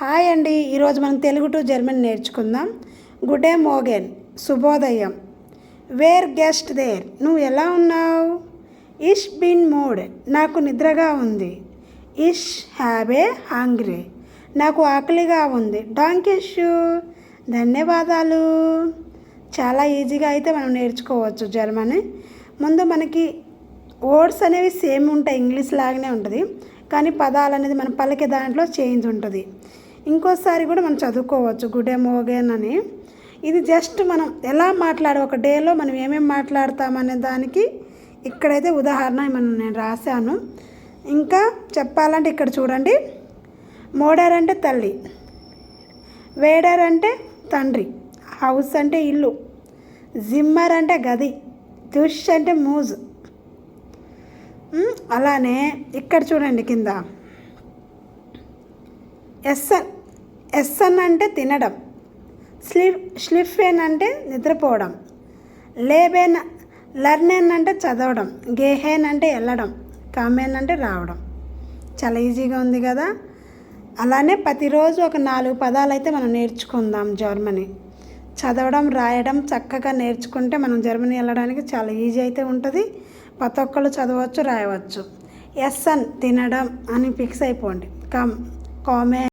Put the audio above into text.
Hi అండి. ఈరోజు మనం తెలుగు టు జర్మన్ నేర్చుకుందాం. గుడే మోగెన్, శుభోదయం. వేర్ గెస్ట్ దేర్, నువ్వు ఎలా ఉన్నావు? ఇష్ బిన్ మూడ్, నాకు నిద్రగా ఉంది. ఇష్ హ్యాబే హంగ్రీ, నాకు ఆకలిగా ఉంది. డాంకిషు, ధన్యవాదాలు. చాలా ఈజీగా అయితే మనం నేర్చుకోవచ్చు జర్మనీ. ముందు మనకి వర్డ్స్ అనేవి సేమ్ ఉంటాయి, ఇంగ్లీష్ లాగానే ఉంటుంది, కానీ పదాలు అనేది మనం పలికే దాంట్లో చేంజ్ ఉంటుంది. ఇంకోసారి కూడా మనం చదువుకోవచ్చు గుడే మోగెన్ అని. ఇది జస్ట్ మనం ఎలా ఒక డేలో మనం ఏమేమి మాట్లాడతామనే దానికి ఇక్కడైతే ఉదాహరణ నేను రాశాను. ఇంకా చెప్పాలంటే ఇక్కడ చూడండి, మోడర్ అంటే తల్లి, వేడర్ అంటే తండ్రి, హౌస్ అంటే ఇల్లు, జిమ్మర్ అంటే గది, దుష్ అంటే మూజ్. అలానే ఇక్కడ చూడండి కింద ఎస్సన్ అంటే తినడం, స్లిఫెన్ అంటే నిద్రపోవడం, లర్నెన్ అంటే చదవడం, గేహెన్ అంటే వెళ్ళడం, కామెన్ అంటే రావడం. చాలా ఈజీగా ఉంది కదా. అలానే ప్రతిరోజు ఒక 4 పదాలు అయితే మనం నేర్చుకుందాం జర్మనీ. చదవడం రాయడం చక్కగా నేర్చుకుంటే మనం జర్మనీ వెళ్ళడానికి చాలా ఈజీ అయితే ఉంటుంది. ప్రతి ఒక్కళ్ళు చదవచ్చు రాయవచ్చు. ఎస్సన్ తినడం అని ఫిక్స్ అయిపోండి. కామెన్